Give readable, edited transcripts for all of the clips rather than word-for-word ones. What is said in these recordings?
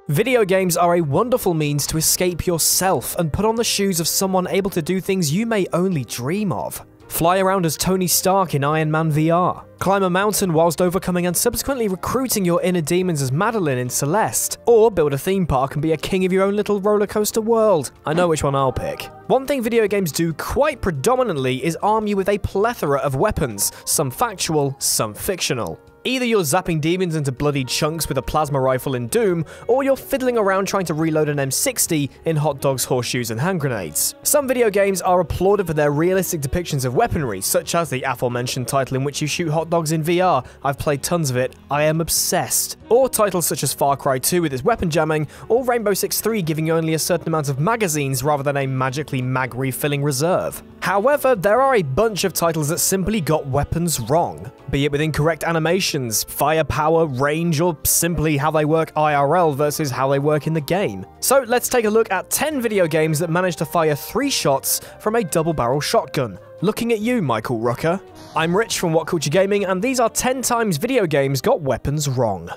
Video games are a wonderful means to escape yourself and put on the shoes of someone able to do things you may only dream of. Fly around as Tony Stark in Iron Man VR. Climb a mountain whilst overcoming and subsequently recruiting your inner demons as Madeline in Celeste. Or build a theme park and be a king of your own little roller coaster world. I know which one I'll pick. One thing video games do quite predominantly is arm you with a plethora of weapons, some factual, some fictional. Either you're zapping demons into bloody chunks with a plasma rifle in Doom, or you're fiddling around trying to reload an M60 in hot dogs, horseshoes, and hand grenades. Some video games are applauded for their realistic depictions of weaponry, such as the aforementioned title in which you shoot hot dogs in VR. I've played tons of it, I am obsessed. Or titles such as Far Cry 2 with its weapon jamming, or Rainbow Six 3 giving you only a certain amount of magazines rather than a magically mag refilling reserve. However, there are a bunch of titles that simply got weapons wrong, be it with incorrect animations, firepower, range, or simply how they work IRL versus how they work in the game. So let's take a look at 10 video games that managed to fire 3 shots from a double-barrel shotgun. Looking at you, Michael Rucker. I'm Rich from WhatCulture Gaming, and these are 10 times video games got weapons wrong.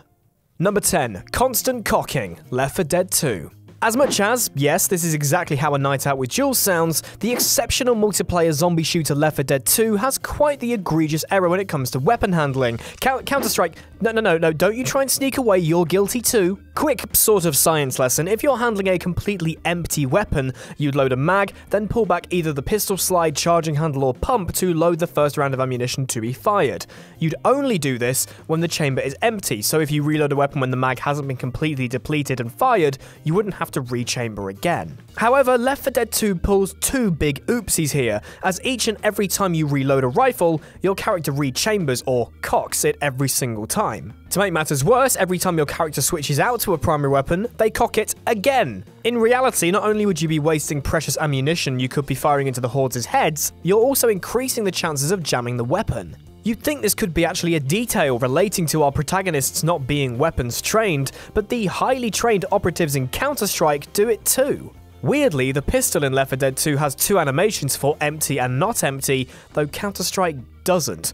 Number 10. Constant Cocking, Left 4 Dead 2. As much as, yes, this is exactly how a night out with Jules sounds, the exceptional multiplayer zombie shooter Left 4 Dead 2 has quite the egregious error when it comes to weapon handling. Counter-Strike, no, don't you try and sneak away, you're guilty too. Quick sort of science lesson, if you're handling a completely empty weapon, you'd load a mag, then pull back either the pistol slide, charging handle, or pump to load the first round of ammunition to be fired. You'd only do this when the chamber is empty, so if you reload a weapon when the mag hasn't been completely depleted and fired, you wouldn't have to rechamber again. However, Left 4 Dead 2 pulls 2 big oopsies here, as each and every time you reload a rifle, your character rechambers or cocks it every single time. To make matters worse, every time your character switches out to a primary weapon, they cock it again. In reality, not only would you be wasting precious ammunition you could be firing into the hordes' heads, you're also increasing the chances of jamming the weapon. You'd think this could be actually a detail relating to our protagonists not being weapons trained, but the highly trained operatives in Counter-Strike do it too. Weirdly, the pistol in Left 4 Dead 2 has 2 animations for empty and not empty, though Counter-Strike doesn't.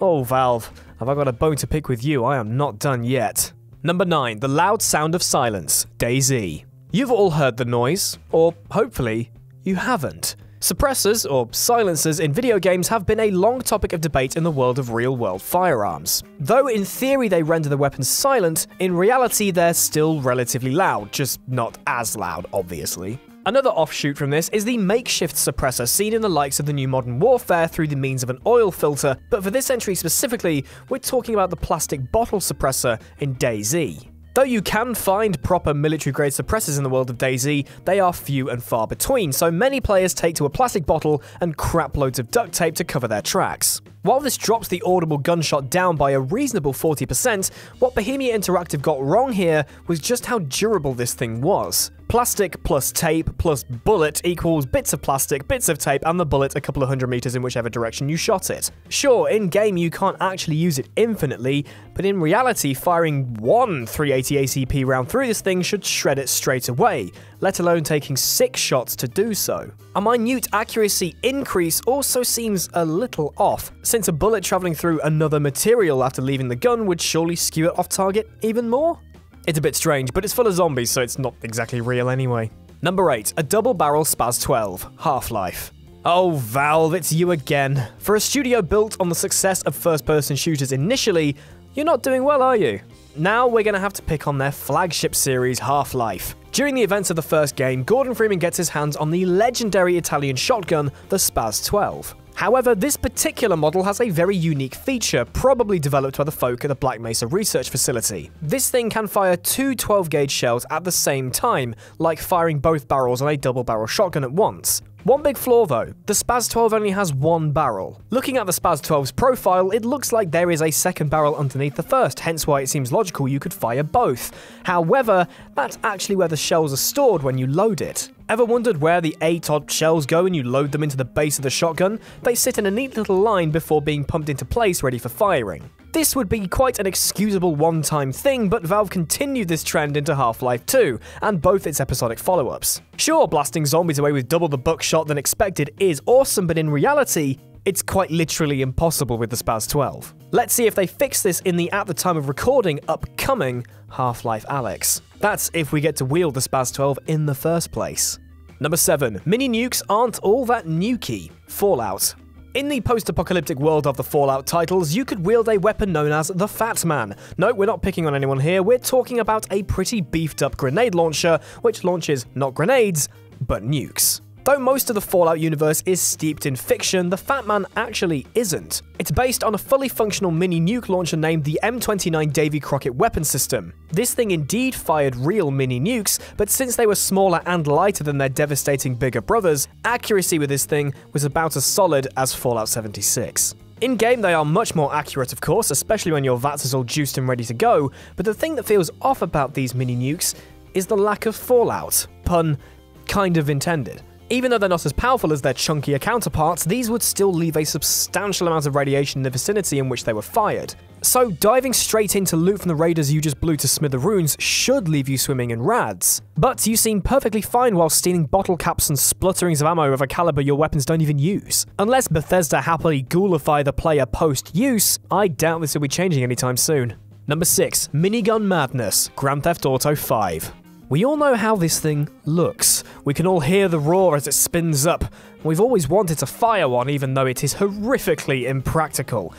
Oh, Valve, have I got a bone to pick with you? I am not done yet. Number 9. The Loud Sound of Silence, DayZ. You've all heard the noise, or hopefully, you haven't. Suppressors, or silencers, in video games have been a long topic of debate in the world of real-world firearms. Though in theory they render the weapons silent, in reality they're still relatively loud, just not as loud, obviously. Another offshoot from this is the makeshift suppressor seen in the likes of the new Modern Warfare through the means of an oil filter, but for this entry specifically, we're talking about the plastic bottle suppressor in DayZ. Though you can find proper military-grade suppressors in the world of DayZ, they are few and far between, so many players take to a plastic bottle and crap loads of duct tape to cover their tracks. While this drops the audible gunshot down by a reasonable 40%, what Bohemia Interactive got wrong here was just how durable this thing was. Plastic plus tape plus bullet equals bits of plastic, bits of tape, and the bullet a couple of 100 meters in whichever direction you shot it. Sure, in-game you can't actually use it infinitely, but in reality firing one 380 ACP round through this thing should shred it straight away, let alone taking 6 shots to do so. A minute accuracy increase also seems a little off, since a bullet travelling through another material after leaving the gun would surely skew it off target even more? It's a bit strange, but it's full of zombies, so it's not exactly real anyway. Number 8. A double-barrel Spaz 12, Half-Life. Oh, Valve, it's you again. For a studio built on the success of first-person shooters initially, you're not doing well, are you? Now we're going to have to pick on their flagship series, Half-Life. During the events of the first game, Gordon Freeman gets his hands on the legendary Italian shotgun, the Spaz 12. However, this particular model has a very unique feature, probably developed by the folk at the Black Mesa Research Facility. This thing can fire 2 12-gauge shells at the same time, like firing both barrels on a double-barrel shotgun at once. One big flaw though, the Spaz 12 only has 1 barrel. Looking at the Spaz 12's profile, it looks like there is a second barrel underneath the first, hence why it seems logical you could fire both. However, that's actually where the shells are stored when you load it. Ever wondered where the 8-odd shells go when you load them into the base of the shotgun? They sit in a neat little line before being pumped into place ready for firing. This would be quite an excusable one-time thing, but Valve continued this trend into Half-Life 2, and both its episodic follow-ups. Sure, blasting zombies away with double the buckshot than expected is awesome, but in reality, It's quite literally impossible with the Spaz 12. Let's see if they fix this in the, at the time of recording, upcoming Half-Life Alyx. That's if we get to wield the Spaz 12 in the first place. Number 7. Mini nukes aren't all that nukey. Fallout. In the post-apocalyptic world of the Fallout titles, you could wield a weapon known as the Fat Man. No, we're not picking on anyone here, we're talking about a pretty beefed-up grenade launcher, which launches not grenades, but nukes. Though most of the Fallout universe is steeped in fiction, the Fat Man actually isn't. It's based on a fully functional mini nuke launcher named the M29 Davy Crockett weapon system. This thing indeed fired real mini nukes, but since they were smaller and lighter than their devastating bigger brothers, accuracy with this thing was about as solid as Fallout 76. In-game, they are much more accurate, of course, especially when your VATS is all juiced and ready to go, but the thing that feels off about these mini nukes is the lack of fallout. Pun kind of intended. Even though they're not as powerful as their chunkier counterparts, these would still leave a substantial amount of radiation in the vicinity in which they were fired. So diving straight into loot from the raiders you just blew to smithereens should leave you swimming in rads. But you seem perfectly fine while stealing bottle caps and splutterings of ammo of a caliber your weapons don't even use. Unless Bethesda happily ghoulify the player post-use, I doubt this will be changing anytime soon. Number 6. Minigun Madness, Grand Theft Auto 5. We all know how this thing looks. We can all hear the roar as it spins up. We've always wanted to fire one, even though it is horrifically impractical.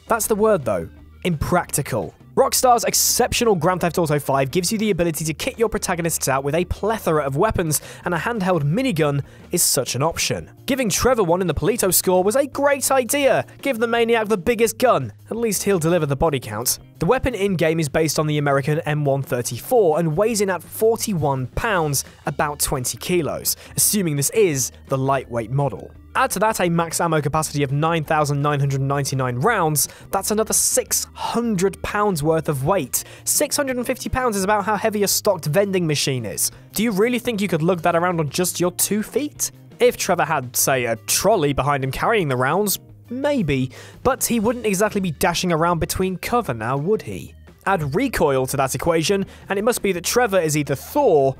That's the word though, impractical. Rockstar's exceptional Grand Theft Auto 5 gives you the ability to kit your protagonists out with a plethora of weapons, and a handheld minigun is such an option. Giving Trevor one in the Polito score was a great idea. Give the maniac the biggest gun. At least he'll deliver the body count. The weapon in-game is based on the American M134 and weighs in at 41 pounds, about 20 kilos, assuming this is the lightweight model. Add to that a max ammo capacity of 9,999 rounds, that's another 600 pounds worth of weight. 650 pounds is about how heavy a stocked vending machine is. Do you really think you could lug that around on just your 2 feet? If Trevor had, say, a trolley behind him carrying the rounds, maybe, but he wouldn't exactly be dashing around between cover now, would he? Add recoil to that equation, and it must be that Trevor is either Thor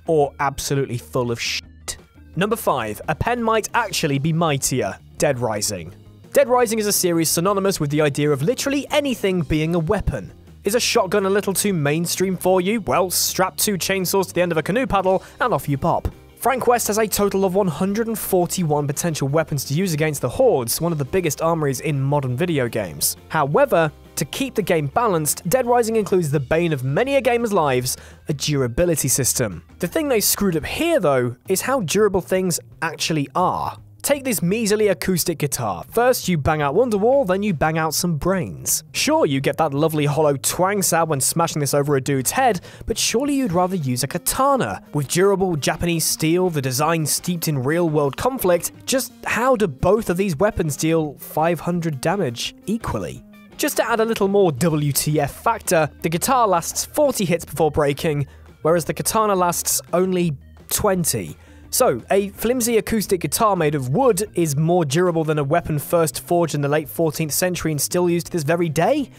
or absolutely full of shit. Number 5. A pen might actually be mightier. Dead Rising. Dead Rising is a series synonymous with the idea of literally anything being a weapon. Is a shotgun a little too mainstream for you? Well, strap 2 chainsaws to the end of a canoe paddle and off you pop. Frank West has a total of 141 potential weapons to use against the Hordes, one of the biggest armories in modern video games. However, to keep the game balanced, Dead Rising includes the bane of many a gamer's lives, a durability system. The thing they screwed up here, though, is how durable things actually are. Take this measly acoustic guitar. First you bang out Wonderwall, then you bang out some brains. Sure, you get that lovely hollow twang sound when smashing this over a dude's head, but surely you'd rather use a katana. With durable Japanese steel, the design steeped in real-world conflict, just how do both of these weapons deal 500 damage equally? Just to add a little more WTF factor, the guitar lasts 40 hits before breaking, whereas the katana lasts only 20. So, a flimsy acoustic guitar made of wood is more durable than a weapon first forged in the late 14th century and still used to this very day?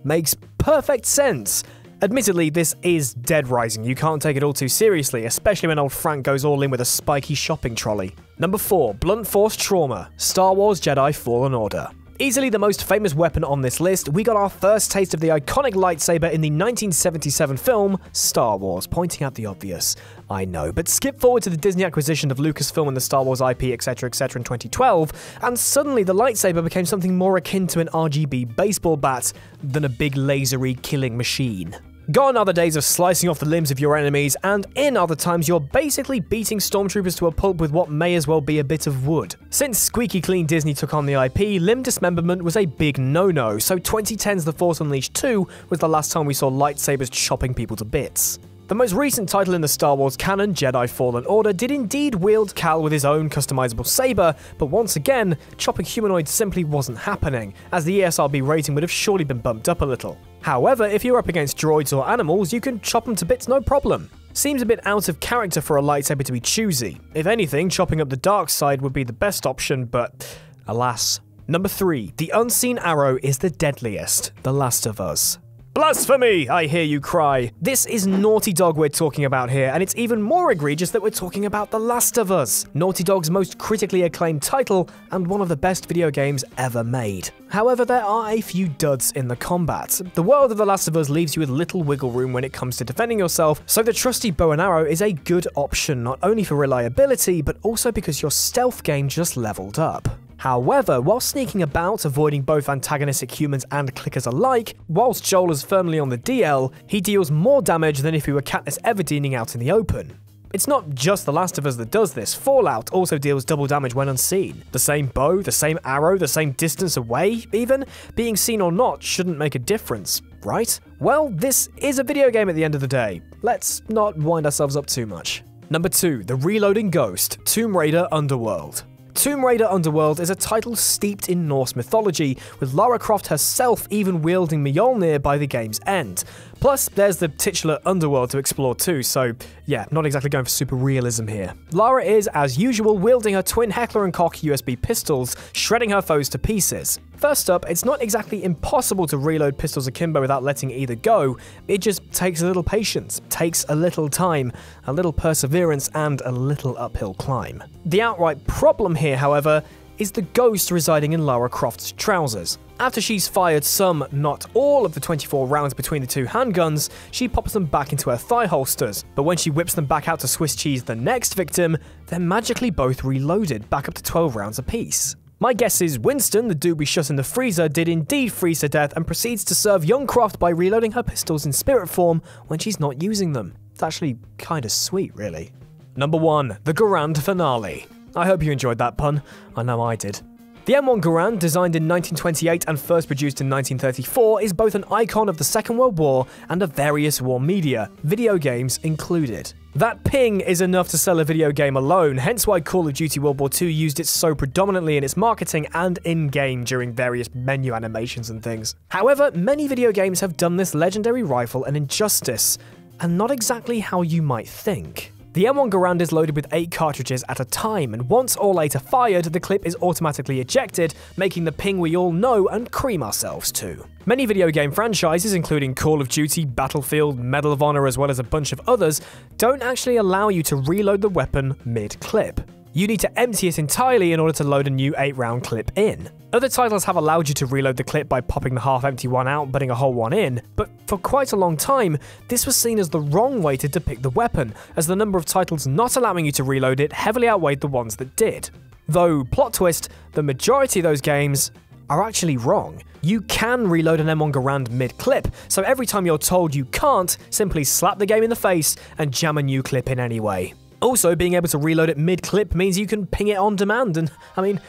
Makes perfect sense. Admittedly, this is Dead Rising. You can't take it all too seriously, especially when old Frank goes all in with a spiky shopping trolley. Number 4. Blunt Force Trauma. Star Wars Jedi Fallen Order. Easily the most famous weapon on this list, we got our first taste of the iconic lightsaber in the 1977 film Star Wars, pointing out the obvious. I know, but skip forward to the Disney acquisition of Lucasfilm and the Star Wars IP, etc., etc. in 2012, and suddenly the lightsaber became something more akin to an RGB baseball bat than a big lasery killing machine. Gone are the days of slicing off the limbs of your enemies, and in other times you're basically beating stormtroopers to a pulp with what may as well be a bit of wood. Since squeaky clean Disney took on the IP, limb dismemberment was a big no-no, so 2010's The Force Unleashed 2 was the last time we saw lightsabers chopping people to bits. The most recent title in the Star Wars canon, Jedi Fallen Order, did indeed wield Cal with his own customizable saber, but once again, chopping humanoids simply wasn't happening, as the ESRB rating would have surely been bumped up a little. However, if you're up against droids or animals, you can chop them to bits no problem. Seems a bit out of character for a lightsaber to be choosy. If anything, chopping up the dark side would be the best option, but alas. Number 3. The unseen arrow is the deadliest. The Last of Us. Blasphemy, I hear you cry. This is Naughty Dog we're talking about here, and it's even more egregious that we're talking about The Last of Us, Naughty Dog's most critically acclaimed title and one of the best video games ever made. However, there are a few duds in the combat. The world of The Last of Us leaves you with little wiggle room when it comes to defending yourself, so the trusty bow and arrow is a good option, not only for reliability, but also because your stealth game just leveled up. However, while sneaking about, avoiding both antagonistic humans and clickers alike, whilst Joel is firmly on the DL, he deals more damage than if he were Katniss Everdeening out in the open. It's not just The Last of Us that does this, Fallout also deals double damage when unseen. The same bow, the same arrow, the same distance away, even? Being seen or not shouldn't make a difference, right? Well, this is a video game at the end of the day. Let's not wind ourselves up too much. Number 2, The Reloading Ghost, Tomb Raider Underworld. Tomb Raider Underworld is a title steeped in Norse mythology, with Lara Croft herself even wielding Mjolnir by the game's end. Plus, there's the titular Underworld to explore too, so yeah, not exactly going for super realism here. Lara is, as usual, wielding her twin Heckler & Koch USB pistols, shredding her foes to pieces. First up, it's not exactly impossible to reload pistols akimbo without letting either go, it just takes a little patience, takes a little time, a little perseverance, and a little uphill climb. The outright problem here, however, is the ghost residing in Lara Croft's trousers. After she's fired some, not all, of the 24 rounds between the two handguns, she pops them back into her thigh holsters, but when she whips them back out to Swiss cheese the next victim, they're magically both reloaded back up to 12 rounds apiece. My guess is Winston, the dude we shut in the freezer, did indeed freeze to death and proceeds to serve young Croft by reloading her pistols in spirit form when she's not using them. It's actually kinda sweet, really. Number 1, the Garand Finale. I hope you enjoyed that pun. I know I did. The M1 Garand, designed in 1928 and first produced in 1934, is both an icon of the Second World War and of various war media, video games included. That ping is enough to sell a video game alone, hence why Call of Duty World War II used it so predominantly in its marketing and in-game during various menu animations and things. However, many video games have done this legendary rifle an injustice, and not exactly how you might think. The M1 Garand is loaded with 8 cartridges at a time, and once all 8 are fired, the clip is automatically ejected, making the ping we all know and cream ourselves to. Many video game franchises, including Call of Duty, Battlefield, Medal of Honor, as well as a bunch of others, don't actually allow you to reload the weapon mid-clip. You need to empty it entirely in order to load a new 8-round clip in. Other titles have allowed you to reload the clip by popping the half-empty one out and putting a whole one in, but for quite a long time, this was seen as the wrong way to depict the weapon, as the number of titles not allowing you to reload it heavily outweighed the ones that did. Though, plot twist, the majority of those games are actually wrong. You can reload an M1 Garand mid-clip, so every time you're told you can't, simply slap the game in the face and jam a new clip in anyway. Also, being able to reload it mid-clip means you can ping it on demand, and I mean,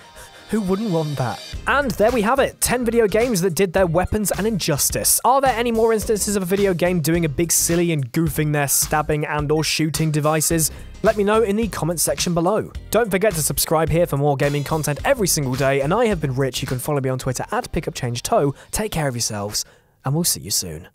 who wouldn't want that? And there we have it, 10 video games that did their weapons an injustice. Are there any more instances of a video game doing a big silly and goofing their stabbing and or shooting devices? Let me know in the comments section below. Don't forget to subscribe here for more gaming content every single day, and I have been Rich. You can follow me on Twitter at PickupChangeToe. Take care of yourselves, and we'll see you soon.